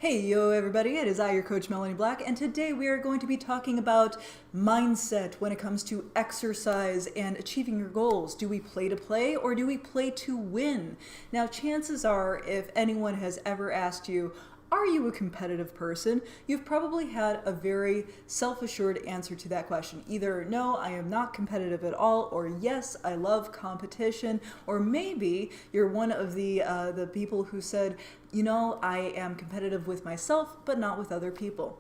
Hey, yo, everybody, it is I, your coach, Melanie Black, and today we are going to be talking about mindset when it comes to exercise and achieving your goals. Do we play to play or do we play to win? Now, chances are, if anyone has ever asked you, are you a competitive person? You've probably had a very self-assured answer to that question. Either no, I am not competitive at all, or yes, I love competition, or maybe you're one of the people who said, you know, I am competitive with myself, but not with other people.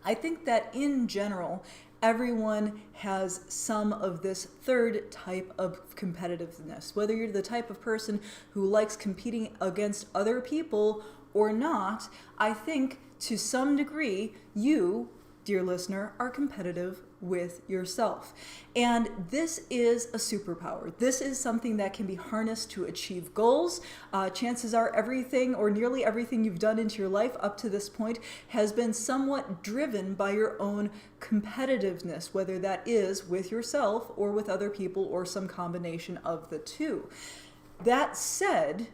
I think that in general, everyone has some of this third type of competitiveness. Whether you're the type of person who likes competing against other people or not, I think to some degree you, dear listener, are competitive with yourself. And this is a superpower. This is something that can be harnessed to achieve goals. Chances are everything or nearly everything you've done into your life up to this point has been somewhat driven by your own competitiveness, whether that is with yourself or with other people or some combination of the two. That said,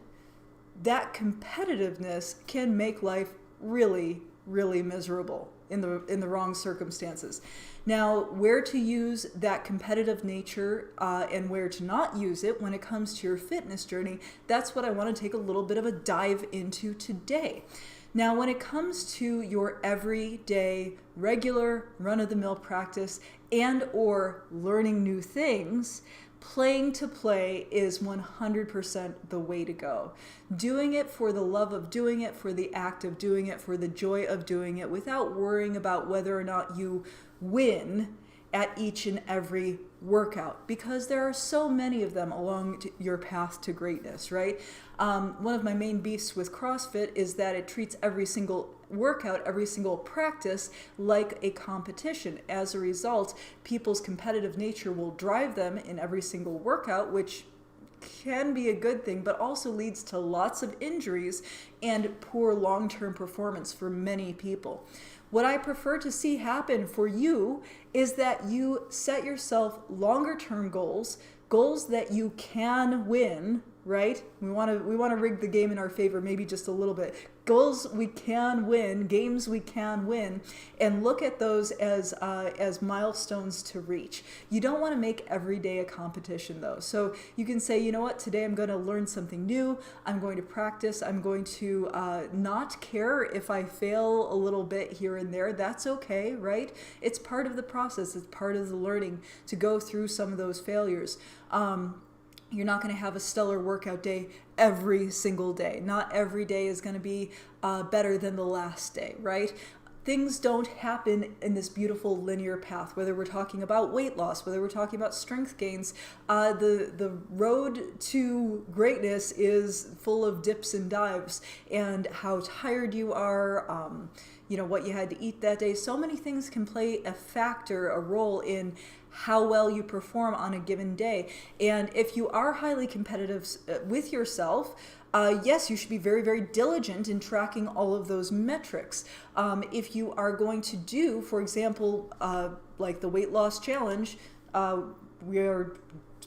that competitiveness can make life really, really miserable in the wrong circumstances. Now, where to use that competitive nature and where to not use it when it comes to your fitness journey, that's what I want to take a little bit of a dive into today. Now, when it comes to your everyday, regular, run-of-the-mill practice and or learning new things, playing to play is 100% the way to go. Doing it for the love of doing it, for the act of doing it, for the joy of doing it, without worrying about whether or not you win at each and every workout, because there are so many of them along your path to greatness, right? One of my main beefs with CrossFit is that it treats every single workout, every single practice like a competition. As a result, people's competitive nature will drive them in every single workout, which can be a good thing, but also leads to lots of injuries and poor long-term performance for many people. What I prefer to see happen for you is that you set yourself longer-term goals, goals that you can win, right? We want to rig the game in our favor, maybe just a little bit. Goals we can win, games we can win, and look at those as milestones to reach. You don't want to make every day a competition, though. So you can say, you know what, today I'm going to learn something new. I'm going to practice. I'm going to not care if I fail a little bit here and there. That's okay, right? It's part of the process. It's part of the learning to go through some of those failures. You're not going to have a stellar workout day every single day. Not every day is going to be better than the last day, right? Things don't happen in this beautiful linear path, whether we're talking about weight loss, whether we're talking about strength gains. The road to greatness is full of dips and dives, and how tired you are, what you had to eat that day. So many things can play a factor, a role in how well you perform on a given day. And if you are highly competitive with yourself, yes, you should be very, very diligent in tracking all of those metrics. If you are going to do, for example, like the weight loss challenge, we are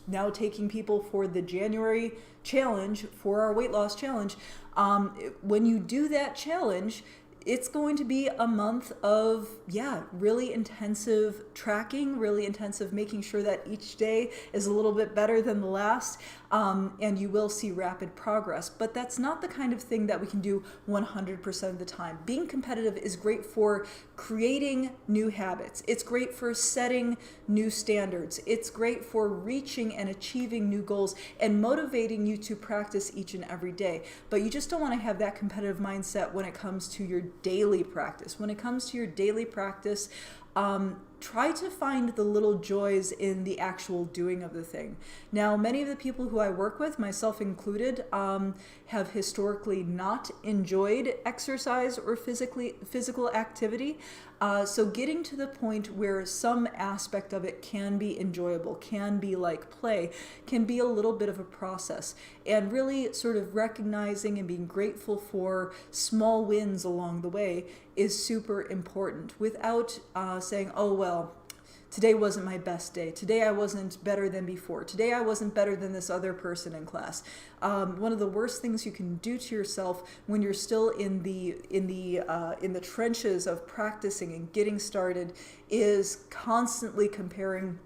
now taking people for the January challenge, for our weight loss challenge. When you do that challenge, it's going to be a month of, really intensive tracking, really intensive making sure that each day is a little bit better than the last, and you will see rapid progress. But that's not the kind of thing that we can do 100% of the time. Being competitive is great for creating new habits. It's great for setting new standards. It's great for reaching and achieving new goals and motivating you to practice each and every day. But you just don't want to have that competitive mindset when it comes to your daily practice. When it comes to your daily practice, try to find the little joys in the actual doing of the thing. Now, many of the people who I work with, myself included, have historically not enjoyed exercise or physical activity. So getting to the point where some aspect of it can be enjoyable, can be like play, can be a little bit of a process. And really sort of recognizing and being grateful for small wins along the way is super important, without saying, oh, well, today wasn't my best day. Today I wasn't better than before. Today I wasn't better than this other person in class. One of the worst things you can do to yourself when you're still in the trenches of practicing and getting started is constantly comparing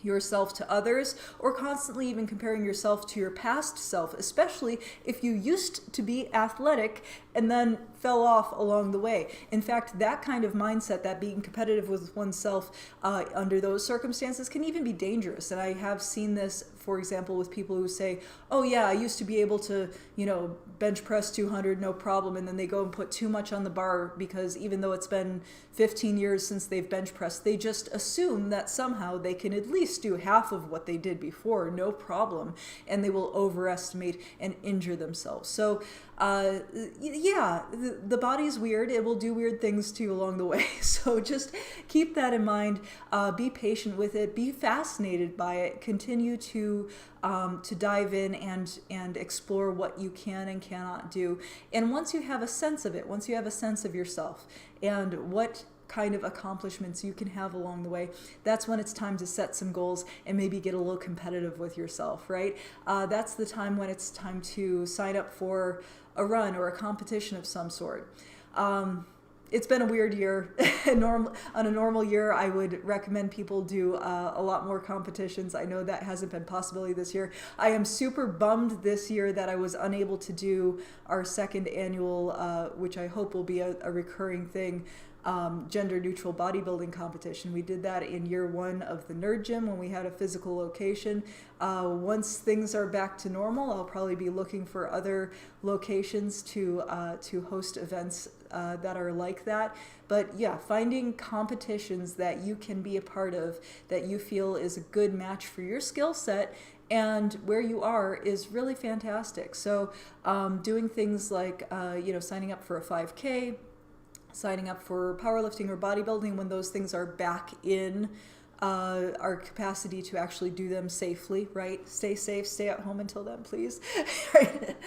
yourself to others, or constantly even comparing yourself to your past self, especially if you used to be athletic and then fell off along the way. In fact, that kind of mindset, that being competitive with oneself under those circumstances, can even be dangerous. And I have seen this, for example, with people who say, oh yeah, I used to be able to, bench press 200, no problem. And then they go and put too much on the bar because even though it's been 15 years since they've bench pressed, they just assume that somehow they can at least do half of what they did before, no problem. And they will overestimate and injure themselves. So the body's weird. It will do weird things to you along the way. So just keep that in mind. Be patient with it. Be fascinated by it. Continue to dive in and explore what you can and cannot do. And once you have a sense of it, once you have a sense of yourself and what kind of accomplishments you can have along the way, that's when it's time to set some goals and maybe get a little competitive with yourself, right? That's the time when it's time to sign up for a run or a competition of some sort. It's been a weird year. On a normal year, I would recommend people do a lot more competitions. I know that hasn't been a possibility this year. I am super bummed this year that I was unable to do our second annual, which I hope will be a recurring thing, gender neutral bodybuilding competition. We did that in year one of the Nerd Gym when we had a physical location. Once things are back to normal, I'll probably be looking for other locations to host events that are like that. But yeah, finding competitions that you can be a part of that you feel is a good match for your skill set and where you are is really fantastic. So doing things like signing up for a 5K, signing up for powerlifting or bodybuilding when those things are back in our capacity to actually do them safely, right? Stay safe, stay at home until then, please. Right?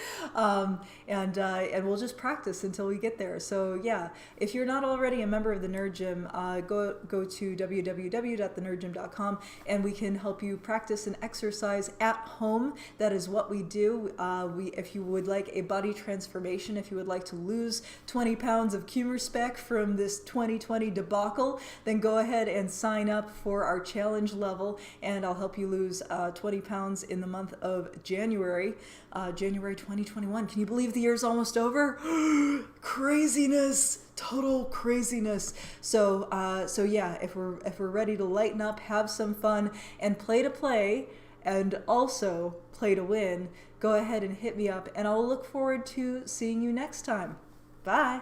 And we'll just practice until we get there. So yeah, if you're not already a member of the Nerd Gym, go to www.thenerdgym.com and we can help you practice and exercise at home. That is what we do. If you would like a body transformation, if you would like to lose 20 pounds of Cumer spec from this 2020 debacle, then go ahead and sign up for our challenge level, and I'll help you lose 20 pounds in the month of January 2021. Can you believe the year's almost over? Craziness, total craziness. So yeah, if we're ready to lighten up, have some fun, and play to play, and also play to win, go ahead and hit me up, and I'll look forward to seeing you next time. Bye.